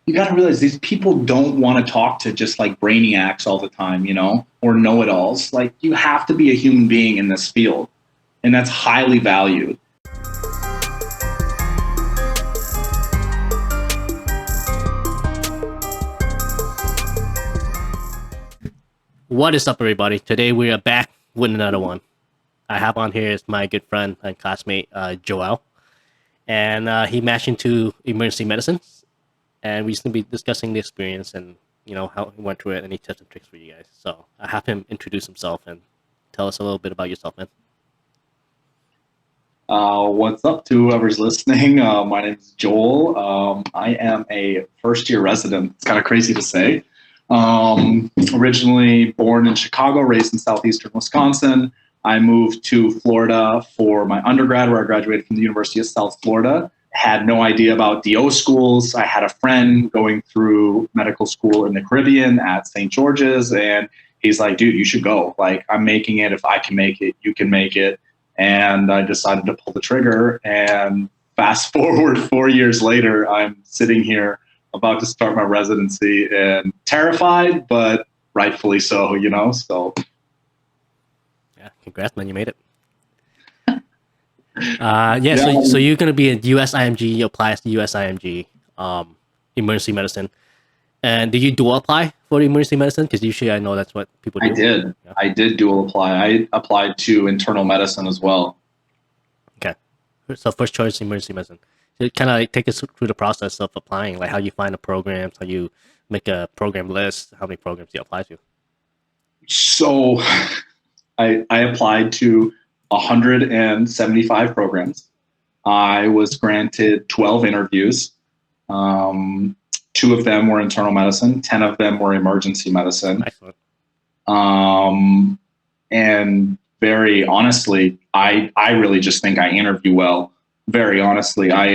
you got to realize these people don't want to talk to just like brainiacs all the time, or know-it-alls. Like, you have to be a human being in this field, and that's highly valued. What is up, everybody? Today we are back with another one. I have on here is my good friend and classmate, Joel. And he matched into emergency medicine. And we're going to be discussing the experience and, how he went through it, any tips and tricks for you guys. So I have him introduce himself and tell us a little bit about yourself, man. What's up to whoever's listening? My name is Joel. I am a first-year resident. It's kind of crazy to say. Originally born in Chicago, raised in southeastern Wisconsin. I moved to Florida for my undergrad, where I graduated from the University of South Florida. Had no idea about DO schools. I had a friend going through medical school in the Carribean at St. George's, and he's like, dude, you should go. Like, I'm making it. If I can make it, you can make it. And I decided to pull the trigger. And fast forward 4 years later, I'm sitting here about to start my residency and terrified, but rightfully so, so. Yeah, congrats, man, you made it. So you're going to be in USIMG, you apply as the USIMG, emergency medicine. And did you dual apply for emergency medicine? Because usually I know that's what people do. I did. Yeah. I did dual apply. I applied to internal medicine as well. Okay. So first choice, emergency medicine. So kind of take us through the process of applying, like how you find the programs, how you make a program list, how many programs you apply to. So I applied to 175 programs. I was granted 12 interviews. 2 of them were internal medicine. 10 of them were emergency medicine. Excellent. And very honestly, I really just think I interview well. Very honestly, I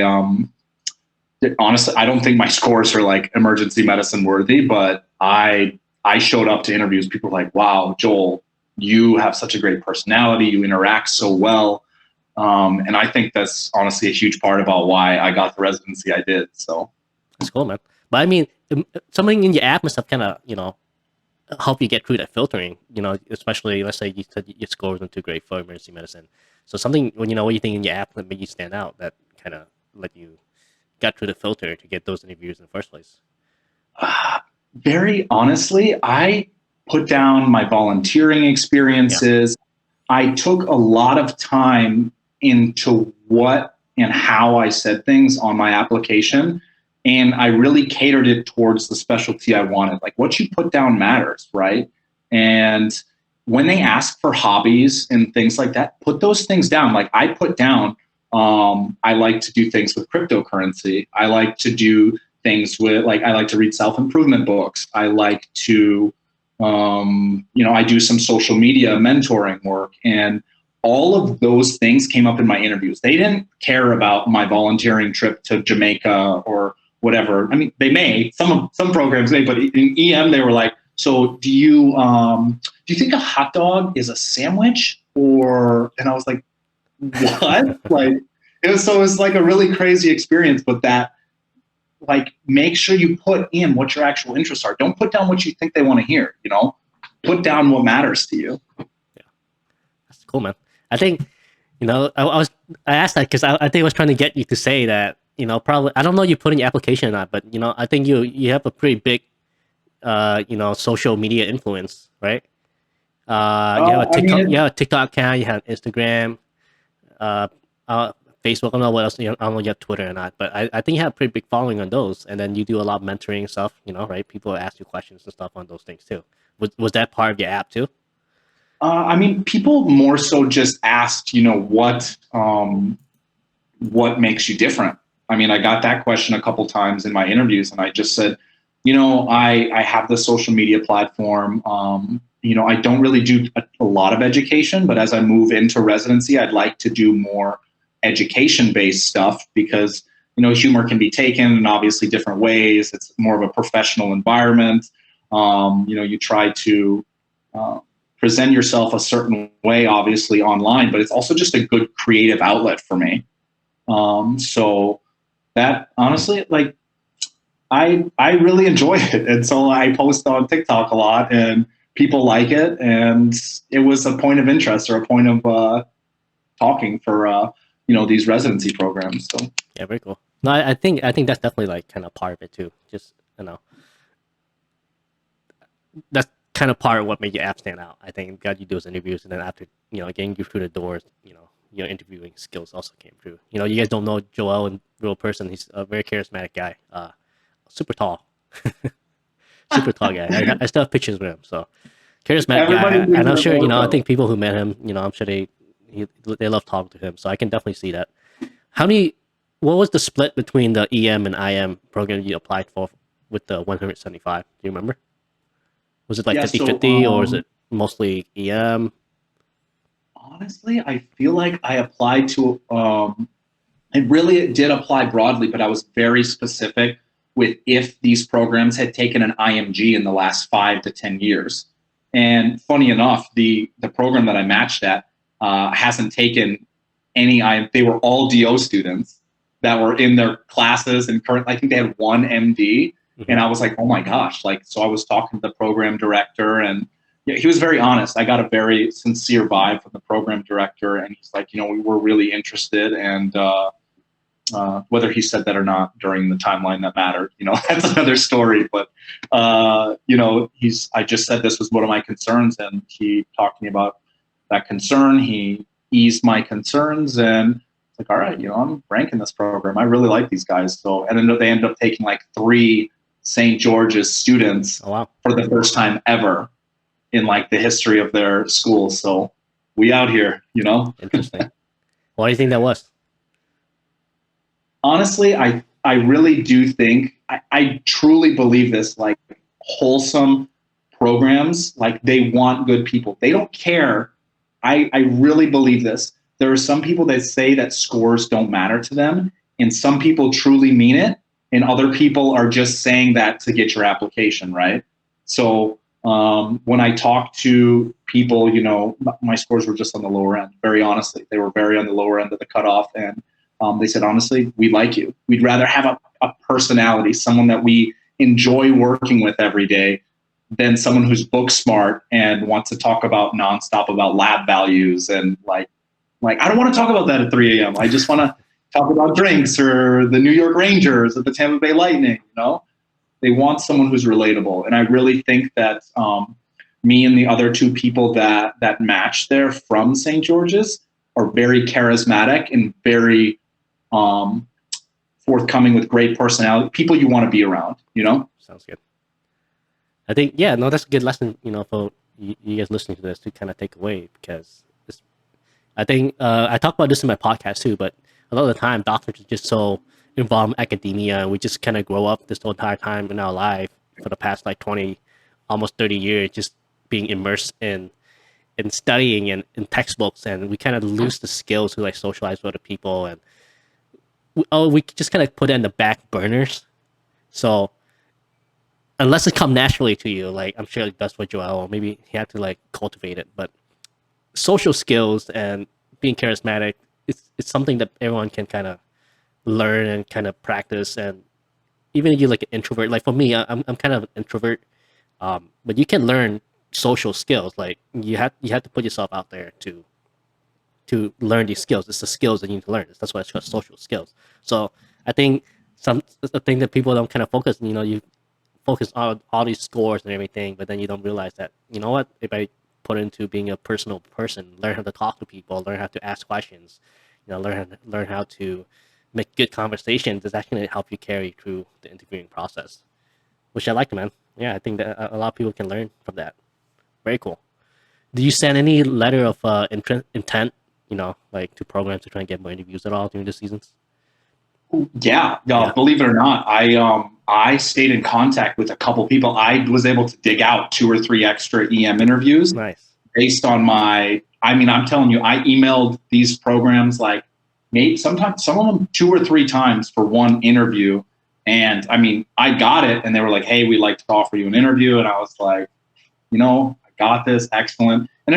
don't think my scores are like emergency medicine worthy, but I showed up to interviews. People were like, wow, Joel, you have such a great personality. You interact so well. And I think that's honestly a huge part about why I got the residency I did. So that's cool, man. But I mean, something in your app must have kind of, help you get through that filtering, especially, let's say you said your score wasn't too great for emergency medicine. So something, what you think in your app that made you stand out, that kind of let you get through the filter to get those interviews in the first place? Very honestly, I put down my volunteering experiences. Yeah. I took a lot of time into what and how I said things on my application. And I really catered it towards the specialty I wanted. Like, what you put down matters, right? And when they ask for hobbies and things like that, put those things down. Like, I put down, I like to do things with cryptocurrency. I like to do things with, I like to read self-improvement books. I like to, I do some social media mentoring work. And all of those things came up in my interviews. They didn't care about my volunteering trip to Jamaica or whatever. I mean, they may, some programs may, but in EM, they were like, so do you think a hot dog is a sandwich? And I was like, what? It was like a really crazy experience, but that, make sure you put in what your actual interests are. Don't put down what you think they want to hear, put down what matters to you. Yeah. That's cool, man. I think, I asked that because I think I was trying to get you to say that, probably, I don't know you put in your application or not, but, I think you have a pretty big, social media influence, right? You have a TikTok, you have a TikTok account, you have Instagram, Facebook. I don't know what else. I don't know you have Twitter or not, but I think you have a pretty big following on those. And then you do a lot of mentoring stuff, right? People ask you questions and stuff on those things too. Was that part of your app too? People more so just asked, what makes you different? I got that question a couple times in my interviews, and I just said, I have the social media platform. I don't really do a lot of education, but as I move into residency, I'd like to do more education-based stuff because, humor can be taken in obviously different ways. It's more of a professional environment. You try to present yourself a certain way, obviously online, but it's also just a good creative outlet for me. So that honestly, I really enjoy it. And so I post on TikTok a lot and people like it. And it was a point of interest or a point of talking for, these residency programs. So Yeah, very cool. No, I think that's definitely like kind of part of it too. Just, that's kind of part of what made your app stand out. I think got you those interviews, and then after getting you through the doors, your interviewing skills also came through. You guys don't know Joel in real person. He's a very charismatic guy. Super tall, super tall guy. I still have pictures with him. So charismatic everybody guy, thinks and I'm they're sure I photo. think people who met him, I'm sure they love talking to him. So I can definitely see that. How many? What was the split between the EM and IM program you applied for with the 175? Do you remember? Was it like Yeah. 50-50 or is it mostly EM? Honestly, I feel like I applied to, it did apply broadly, but I was very specific with if these programs had taken an IMG in the last 5 to 10 years. And funny enough, the program that I matched at hasn't taken any. They were all DO students that were in their classes, and I think they had one MD. Mm-hmm. And I was like, oh my gosh! So I was talking to the program director, and yeah, he was very honest. I got a very sincere vibe from the program director, and he's like, we were really interested, and whether he said that or not during the timeline that mattered, that's another story. But I just said this was one of my concerns, and he talked to me about that concern. He eased my concerns, and it's like, all right, I'm ranking this program. I really like these guys. So, and then they ended up taking like 3 St. George's students for the first time ever in like the history of their school. So we out here, Interesting. Why do you think that was? Honestly, I really do think, I truly believe this, like wholesome programs, like they want good people. They don't care. I really believe this. There are some people that say that scores don't matter to them, and some people truly mean it, and other people are just saying that to get your application, right? So when I talk to people, my scores were just on the lower end. Very honestly, they were very on the lower end of the cutoff, and they said, honestly, we like you. We'd rather have a personality, someone that we enjoy working with every day, than someone who's book smart and wants to talk about nonstop about lab values and like I don't want to talk about that at 3 a.m. I just want to talk about drinks or the New York Rangers or the Tampa Bay Lightning. They want someone who's relatable, and I really think that me and the other 2 people that matched there from St. George's are very charismatic and very forthcoming with great personality. People you want to be around. Sounds good. I think, yeah, no, that's a good lesson, for you guys listening to this to kind of take away, because I think I talk about this in my podcast too, but a lot of the time doctors are just so involved in academia, and we just kind of grow up this whole entire time in our life for the past like 20, almost 30 years, just being immersed in studying and in textbooks, and we kind of lose the skills to like socialize with other people, and we just kind of put it in the back burners. So unless it come naturally to you, like I'm sure that's what Joel, or maybe he had to like cultivate it, but social skills and being charismatic, it's something that everyone can kind of learn and kind of practice. And even if you're like an introvert, like for me, I'm kind of an introvert, but you can learn social skills. Like you have to put yourself out there to learn these skills. It's the skills that you need to learn. That's why it's called social skills. So I think the thing that people don't kind of focus, you focus on all these scores and everything, but then you don't realize that, what, if I put into being a personal person, learn how to talk to people, learn how to ask questions, learn how to make good conversations, is actually going to help you carry through the interviewing process, which I like, man. Yeah, I think that a lot of people can learn from that. Very cool. Do you send any letter of intent, like to programs to try and get more interviews at all during the seasons? Yeah. Believe it or not, I stayed in contact with a couple people. I was able to dig out 2 or 3 extra EM interviews. Nice. Based on I'm telling you, I emailed these programs like maybe sometimes, some of them 2 or 3 times for one interview. And I got it, and they were like, hey, we'd like to offer you an interview. And I was like, I got this, excellent. I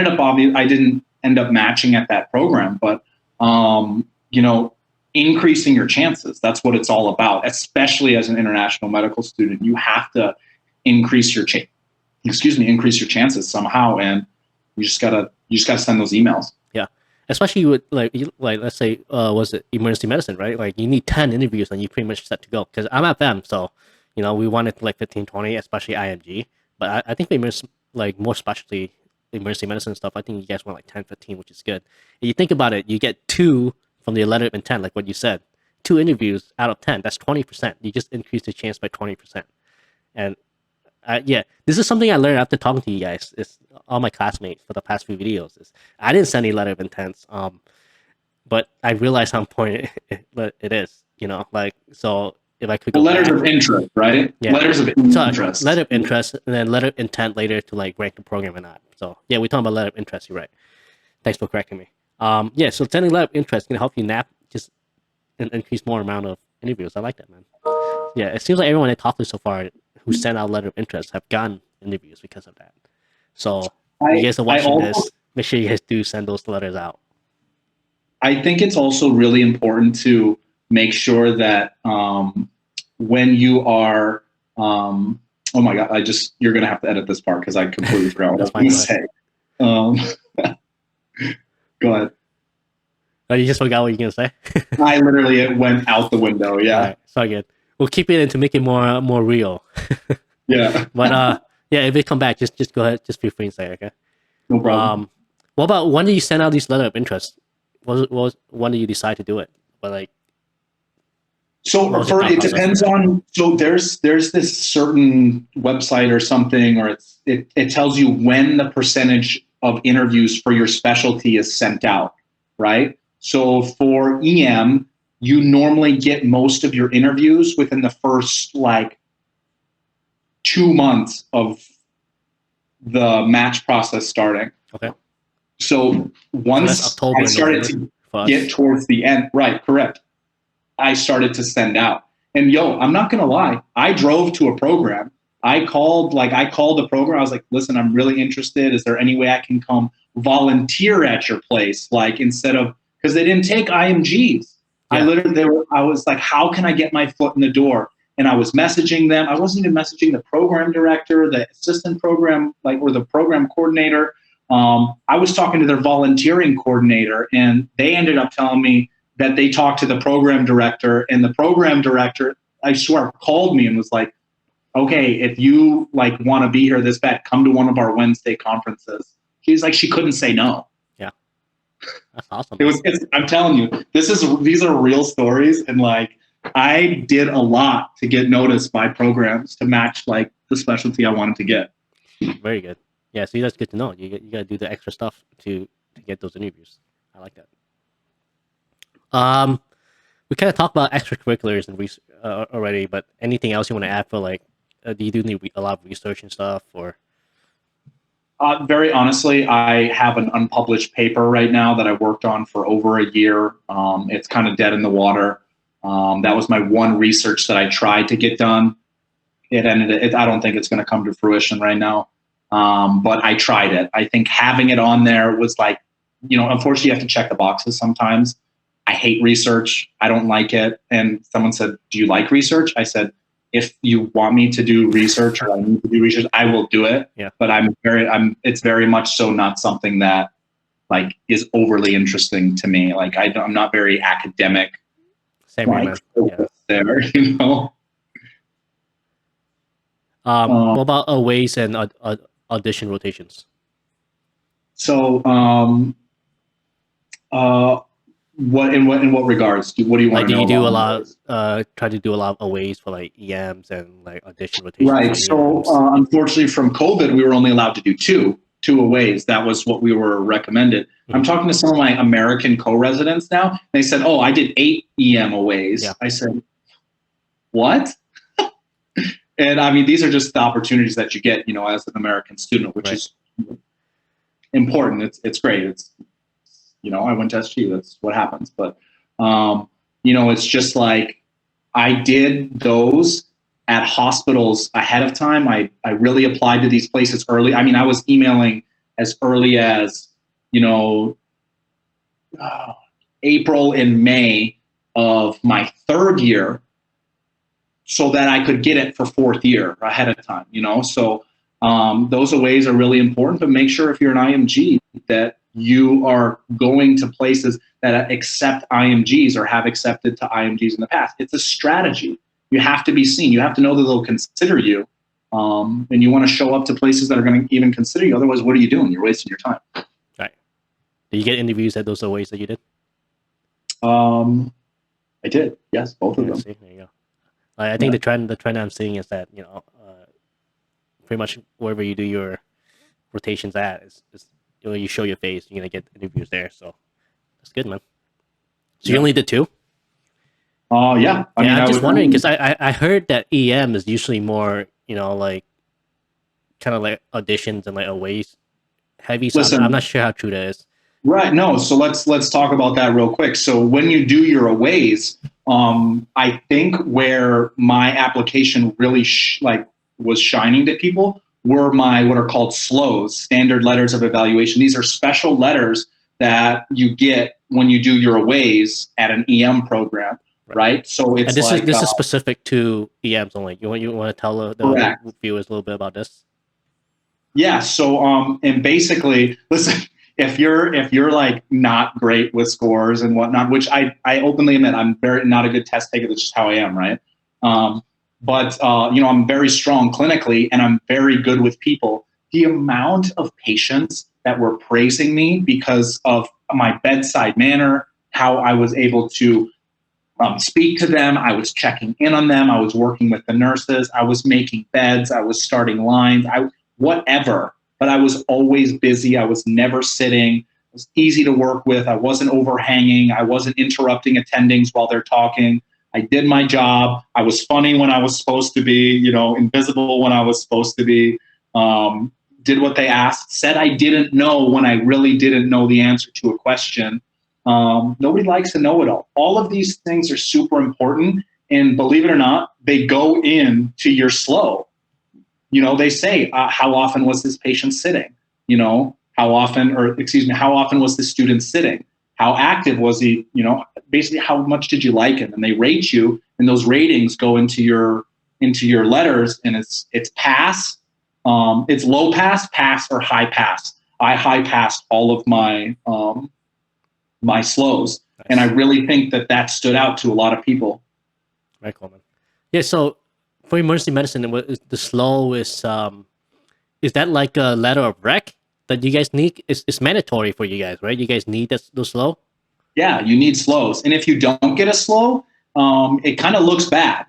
didn't end up matching at that program, but increasing your chances. That's what it's all about, especially as an international medical student. You have to increase your increase your chances somehow, and you just gotta send those emails. Yeah, especially with like let's say was it emergency medicine, right? Like you need 10 interviews and you're pretty much set to go. Because I'm at them, so we wanted like 15, 20, especially IMG. But I think like more specialty emergency medicine stuff, I think you guys want like 10, 15, which is good. If you think about it, you get 2 from the letter of intent, like what you said. 2 interviews out of 10, that's 20%. You just increase the chance by 20%. And yeah, this is something I learned after talking to you guys. It's all my classmates for the past few videos. I didn't send any letter of intents, but I realized how important it is. Like, so if I could go letters back, of interest, right? Yeah. Letters of interest. Letter of interest, and then letter of intent later to like rank the program or not. So yeah, we're talking about letter of interest. You're right. Thanks for correcting me. Yeah, so sending letter of interest can help you just increase more amount of interviews. I like that, man. Yeah, it seems like everyone I talked to so far who sent out letter of interest have gotten interviews because of that. So you guys are watching this, make sure you guys do send those letters out. I think it's also really important to make sure that when you are, oh my God, you're going to have to edit this part because I completely forgot what I was going to say. Go ahead. Oh, you just forgot what you're going to say? I literally, it went out the window. Yeah. Right, so good. We'll keep it in to make it more real. Yeah. But yeah, if they come back, just go ahead. Just feel free to say, okay? No problem. What about when did you send out these letter of interest? When did you decide to do it? But like, so it depends on. So there's this certain website or something, or it tells you when the percentage of interviews for your specialty is sent out, right? So for EM, you normally get most of your interviews within the first like 2 months of the match process starting. Okay. So once I started to get towards the end, right, correct, I started to send out. And I'm not going to lie. I drove to a program. I called the program. I was like, listen, I'm really interested. Is there any way I can come volunteer at your place? Like because they didn't take IMGs. Yeah. I was like, how can I get my foot in the door? And I was messaging them. I wasn't even messaging the program director, the assistant program, or the program coordinator. I was talking to their volunteering coordinator, and they ended up telling me that they talked to the program director, and the program director, I swear, called me and was like, okay, if you want to be here this bad, come to one of our Wednesday conferences. She's like, she couldn't say no. Yeah. That's awesome. I'm telling you, these are real stories. And I did a lot to get noticed by programs to match the specialty I wanted to get. Very good. Yeah, see, that's good to know. You got to do the extra stuff to get those interviews. I like that. We kind of talked about extracurriculars and already, but anything else you want to add for do you do need a lot of research and stuff, or? Very honestly, I have an unpublished paper right now that I worked on for over a year. It's kind of dead in the water. That was my one research that I tried to get done. I don't think it's going to come to fruition right now. But I tried it. I think having it on there was unfortunately you have to check the boxes sometimes. I hate research. I don't like it. And someone said, do you like research? I said, if you want me to do research or I need to do research, I will do it. Yeah. But it's very much so not something that is overly interesting to me. I'm not very academic. Same there, What about aways and audition rotations? So, in what regards? What do you want to know? Do you do a lot? Try to do a lot of aways for EMs and audition rotations. Right. So, unfortunately, from COVID, we were only allowed to do two aways. That was what we were recommended. Mm-hmm. I'm talking to some of my American co-residents now. They said, "Oh, I did 8 EM aways." Yeah. I said, "What?" And I mean, these are just the opportunities that you get, as an American student, which is important. It's great. It's, I went to SGU. That's what happens. But, it's just I did those at hospitals ahead of time. I really applied to these places early. I mean, I was emailing as early as, April and May of my third year so that I could get it for fourth year ahead of time, So those aways are really important, but make sure if you're an IMG that you are going to places that accept IMGs or have accepted to IMGs in the past. It's a strategy. You have to be seen. You have to know that they'll consider you. And you want to show up to places that are going to even consider you. Otherwise, what are you doing? You're wasting your time. Right. Did you get interviews at those aways that you did? I did. Yes, both of them. See, there you go. I think the trend I'm seeing is that pretty much wherever you do your rotations at is you show your face, you're gonna get interviews there. So that's good, man. So you only did 2? Yeah. I'm just wondering because I heard that EM is usually more like kind of like auditions and like aways heavy. So I'm not sure how true that is. Right. No. So let's talk about that real quick. So when you do your aways, I think where my application really was shining to people were my what are called SLOs, standard letters of evaluation. These are special letters that you get when you do your aways at an EM program, right? So it's this is specific to EMs only. You want to tell the viewers a little bit about this? Yeah. So and basically, listen. If you're like not great with scores and whatnot, which I openly admit I'm very not a good test taker. That's just how I am, right? But I'm very strong clinically and I'm very good with people. The amount of patients that were praising me because of my bedside manner, how I was able to speak to them, I was checking in on them, I was working with the nurses, I was making beds, I was starting lines, whatever. But I was always busy. I was never sitting. It was easy to work with. I wasn't overhanging. I wasn't interrupting attendings while they're talking. I did my job. I was funny when I was supposed to be, invisible when I was supposed to be. Did what they asked. Said I didn't know when I really didn't know the answer to a question. Nobody likes to know it all. All of these things are super important. And believe it or not, they go into your SLO. They say, how often was this patient sitting? How often was the student sitting? How active was he? Basically, how much did you like him? And they rate you, and those ratings go into your letters, and it's pass, it's low pass, or high pass. I high passed all of my my SLOs, nice. And I really think that stood out to a lot of people. Very cool, man. Yeah, so. For emergency medicine, the SLO is that like a letter of rec that you guys need? It's mandatory for you guys, right? You guys need the SLO? Yeah, you need SLOs. And if you don't get a SLO, it kind of looks bad,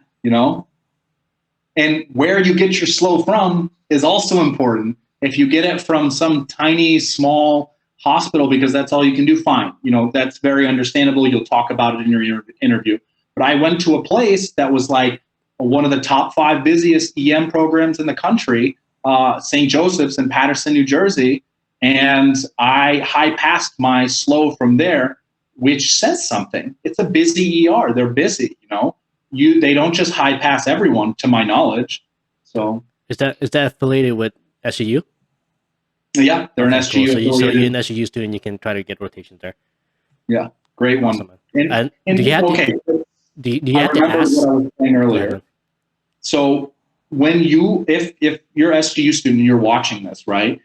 And where you get your SLO from is also important. If you get it from some tiny, small hospital because that's all you can do, fine. That's very understandable. You'll talk about it in your interview. But I went to a place that was like, one of the top 5 busiest EM programs in the country, St. Joseph's in Paterson, New Jersey. And I high passed my SLO from there, which says something. It's a busy ER. They're busy, They don't just high pass everyone, to my knowledge. So is that affiliated with SGU? Yeah, they're an SGU. Cool. So you're an SGU student, you can try to get rotations there. Yeah, great awesome, one. And do you have to ask? What I was saying earlier. So if you're an SGU student and you're watching this, right?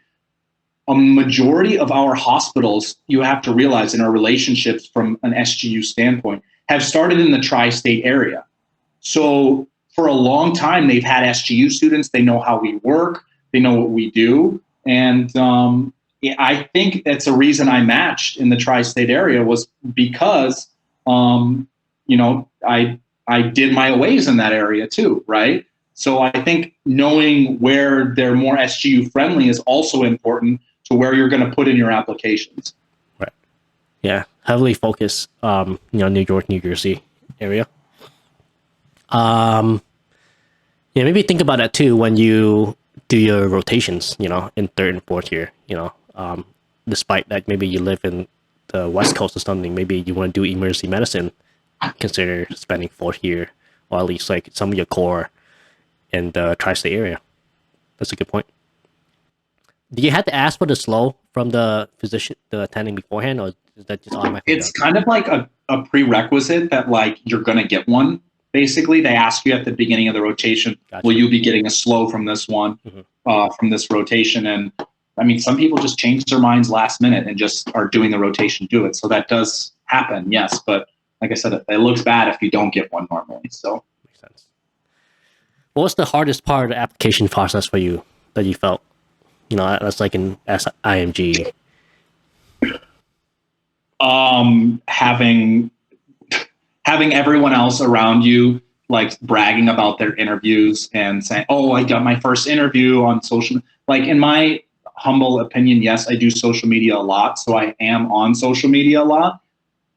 A majority of our hospitals, you have to realize in our relationships from an SGU standpoint, have started in the tri-state area. So for a long time, they've had SGU students. They know how we work. They know what we do. And I think that's a reason I matched in the tri-state area was because, I did my aways in that area too, right? So I think knowing where they're more SGU friendly is also important to where you're going to put in your applications. Right. Yeah. Heavily focused, New York, New Jersey area. Maybe think about that too when you do your rotations, in third and fourth year, despite that maybe you live in the West Coast or something, maybe you want to do emergency medicine, consider spending fourth year or at least like some of your core in the tri-state area. That's a good point. Do you have to ask for the SLO from the physician, the attending beforehand, or is that just automatically? It's kind of like a prerequisite that like you're going to get one. Basically, they ask you at the beginning of the rotation, Gotcha. will you be getting a slow from this one, from this rotation? And I mean, some people just change their minds last minute and just are doing the rotation, do it. So that does happen, yes. But like I said, it looks bad if you don't get one normally. So makes sense. What was the hardest part of the application process for you that you felt? You know, that's like in IMG. Having everyone else around you like bragging about their interviews and saying, "Oh, I got my first interview on social." Like in my humble opinion, yes, I do social media a lot, so I am on social media a lot.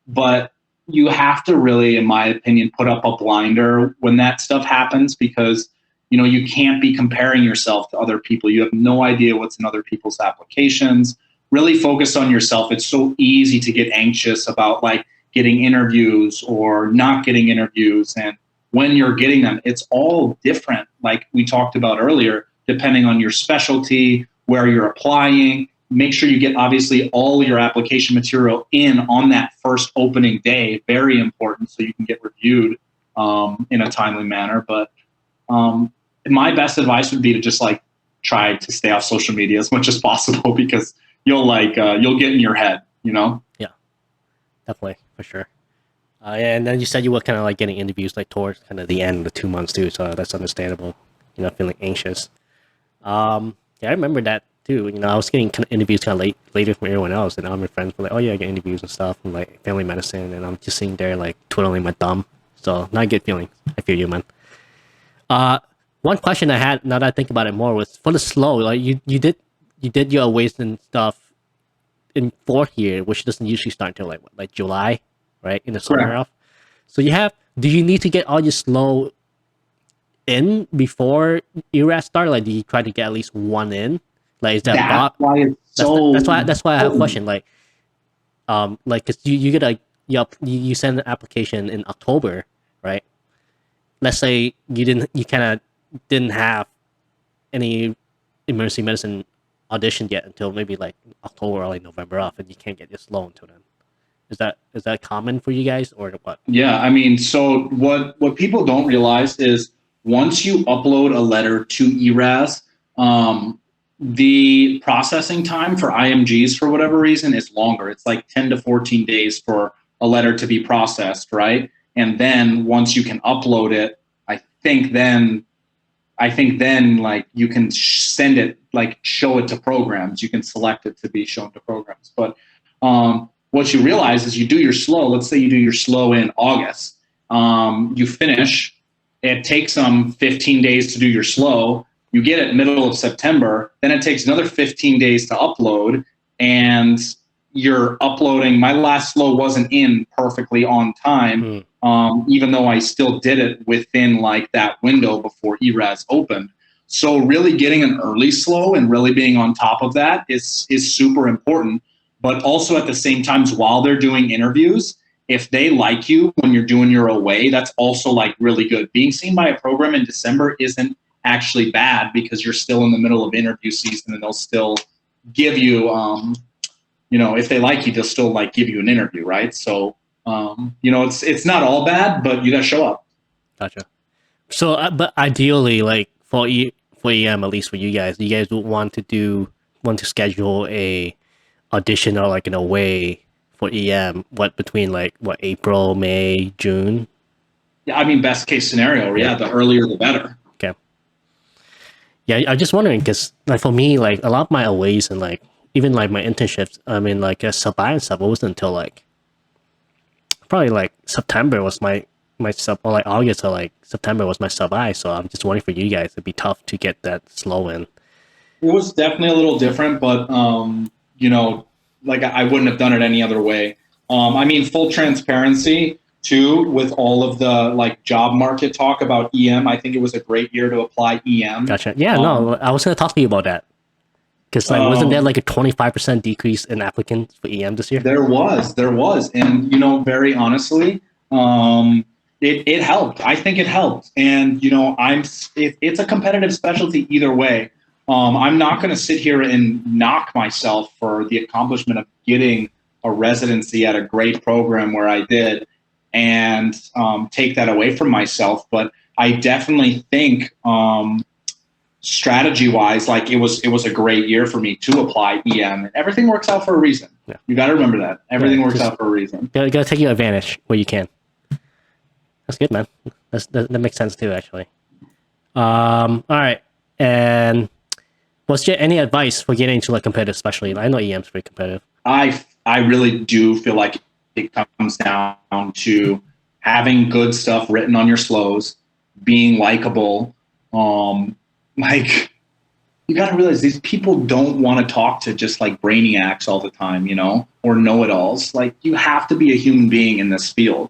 But you have to really, in my opinion, put up a blinder when that stuff happens because you know you can't be comparing yourself to other people. You have no idea what's in other people's applications. Really focus on yourself. It's so easy to get anxious about like getting interviews or not getting interviews. And when you're getting them, it's all different. Like we talked about earlier, depending on your specialty, where you're applying, make sure you get obviously all your application material in on that first opening day. Very important so you can get reviewed in a timely manner. But my best advice would be to just like try to stay off social media as much as possible because you'll get in your head, you know? Yeah, definitely, for sure. And then you said you were kind of like getting interviews like towards kind of the end of the 2 months too, so that's understandable. You know, feeling anxious. Yeah, I remember that too. You know, I was getting kind of interviews kind of later from everyone else, and all my friends were like, "Oh yeah, I get interviews and stuff," and like family medicine, and I'm just sitting there like twiddling my thumb. So not a good feeling. I feel you, man. One question I had now that I think about it more was for the slow. Like you did your aways and stuff in fourth year, which doesn't usually start until like July, right? In the summer Correct. off. So do you need to get all your slow in before ERAS start? Like, do you try to get at least one in? Like, is that That's why it's so. that's why I have a question. Like, cause you get you send an application in October, right? Let's say you kind of didn't have any emergency medicine audition yet until maybe like October or like November off, and you can't get your slow until then. Is that common for you guys or what? Yeah, I mean, so what people don't realize is once you upload a letter to ERAS, the processing time for IMGs for whatever reason is longer. It's like 10 to 14 days for a letter to be processed, right? And then once you can upload it, I think then like you can send it, like show it to programs. You can select it to be shown to programs. But what you realize is you do your slow. Let's say you do your slow in August. You finish. It takes 15 days to do your slow. You get it middle of September. Then it takes another 15 days to upload. And you're uploading. My last slow wasn't in perfectly on time, even though I still did it within like that window before ERAS opened. So really getting an early slow and really being on top of that is super important. But also at the same time, while they're doing interviews, if they like you when you're doing your away, that's also like really good. Being seen by a program in December isn't actually bad because you're still in the middle of interview season and they'll still give you you know, if they like you, they'll still like give you an interview, right? So, you know, it's not all bad, but you got to show up. Gotcha. So, but ideally, like for EM, at least for you guys would want to schedule a audition or like an away for EM. Between April, May, June? Yeah, I mean, best case scenario, yeah, the earlier the better. Okay. Yeah, I'm just wondering because like for me, like a lot of my aways and like even like my internships, I mean, like sub-I and stuff, it wasn't until like probably like September was my sub, or like August or like September was my sub-I. So I'm just wondering for you guys, it'd be tough to get that slow in. It was definitely a little different, but you know, like I wouldn't have done it any other way. I mean, full transparency too, with all of the like job market talk about EM, I think it was a great year to apply EM. Gotcha. Yeah, no, I was going to talk to you about that. Because like, wasn't there like a 25% decrease in applicants for EM this year? There was. And, you know, very honestly, it helped. I think it helped. And, you know, it's a competitive specialty either way. I'm not going to sit here and knock myself for the accomplishment of getting a residency at a great program where I did and take that away from myself. But I definitely think strategy wise, like it was a great year for me to apply EM, and everything works out for a reason. Yeah. You got to remember that everything works out for a reason. Gotta take your advantage where you can. That's good, man. That makes sense too, actually. All right. And what's your any advice for getting into like competitive, especially? I know EM's pretty competitive. I really do feel like it comes down to having good stuff written on your slows, being likable. Like you got to realize these people don't want to talk to just like brainiacs all the time, you know, or know-it-alls. Like you have to be a human being in this field,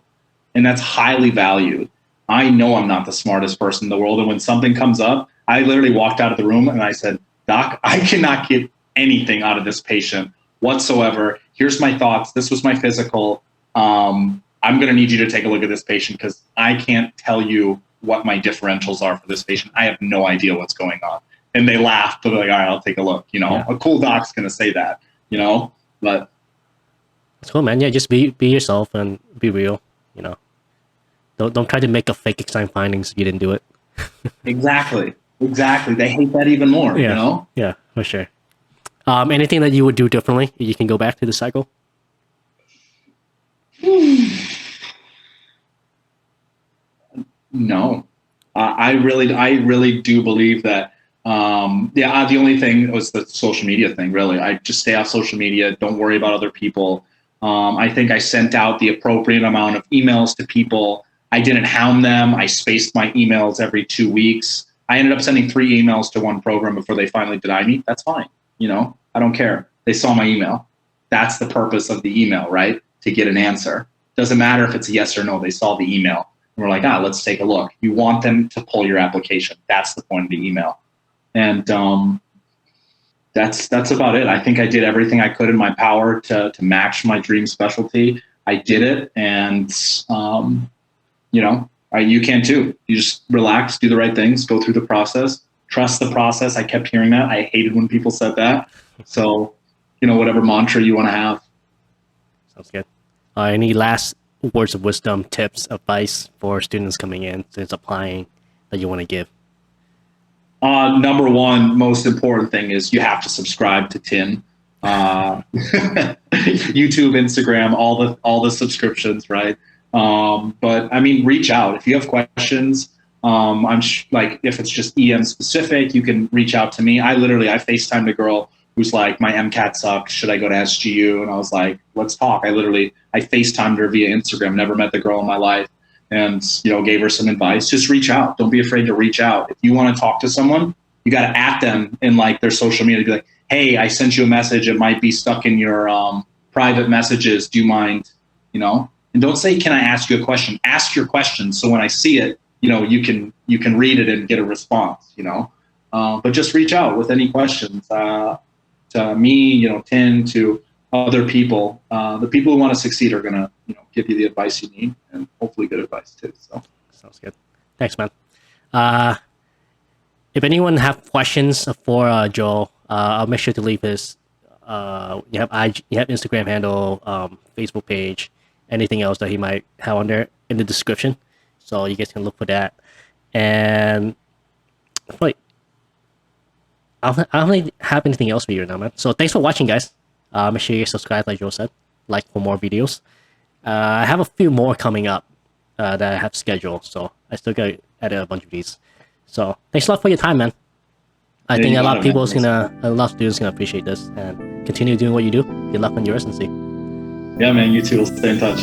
and that's highly valued. I know I'm not the smartest person in the world, and when something comes up, I literally walked out of the room and I said, Doc, I cannot get anything out of this patient whatsoever. Here's my thoughts. This was my physical. I'm going to need you to take a look at this patient because I can't tell you what my differentials are for this patient. I have no idea what's going on. And they laughed, but they're like, all right, I'll take a look. You know, a cool doc's going to say that, you know, but. It's cool, man. Yeah, just be yourself and be real, you know. Don't try to make a fake exam findings if you didn't do it. Exactly. They hate that even more, yeah. You know? Yeah, for sure. Anything that you would do differently? You can go back to the cycle? No. I really do believe that, the only thing was the social media thing, really. I just stay off social media. Don't worry about other people. I think I sent out the appropriate amount of emails to people. I didn't hound them. I spaced my emails every 2 weeks. I ended up sending 3 emails to one program before they finally denied me. That's fine. You know, I don't care. They saw my email. That's the purpose of the email, right? To get an answer. Doesn't matter if it's a yes or no. They saw the email. And we're like, let's take a look. You want them to pull your application. That's the point of the email. And that's about it. I think I did everything I could in my power to match my dream specialty. I did it. And, you know, you can too. You just relax, do the right things, go through the process, trust the process. I kept hearing that. I hated when people said that. So, you know, whatever mantra you want to have. Sounds good. Any last words of wisdom, tips, advice for students coming in, students applying that you want to give? Number one, most important thing is you have to subscribe to TIN. YouTube, Instagram, all the subscriptions, right? But I mean, reach out if you have questions. Like if it's just EM specific, you can reach out to me. I FaceTimed a girl who's like, my MCAT sucks. Should I go to SGU? And I was like, let's talk. I FaceTimed her via Instagram. Never met the girl in my life, and you know, gave her some advice. Just reach out. Don't be afraid to reach out. If you want to talk to someone, you got to at them in like their social media. Be like, hey, I sent you a message. It might be stuck in your private messages. Do you mind? You know. And don't say, can I ask you a question? Ask your question. So when I see it, you know, you can read it and get a response, you know, but just reach out with any questions to me, you know, Tin, to other people. The people who want to succeed are going to, you know, give you the advice you need, and hopefully good advice too. So sounds good. Thanks, man. If anyone have questions for Joel, I'll make sure to leave his, you have Instagram handle, Facebook page, anything else that he might have on there in the description, so you guys can look for that. And wait, I don't really have anything else for you now, man. So thanks for watching, guys. Make sure you subscribe, like Joe said, like for more videos. I have a few more coming up that I have scheduled, so I still got to edit a bunch of these. So thanks a lot for your time, man. I think a lot of students gonna appreciate this, and continue doing what you do. Good luck on your residency. Yeah, man. You too. We'll stay in touch.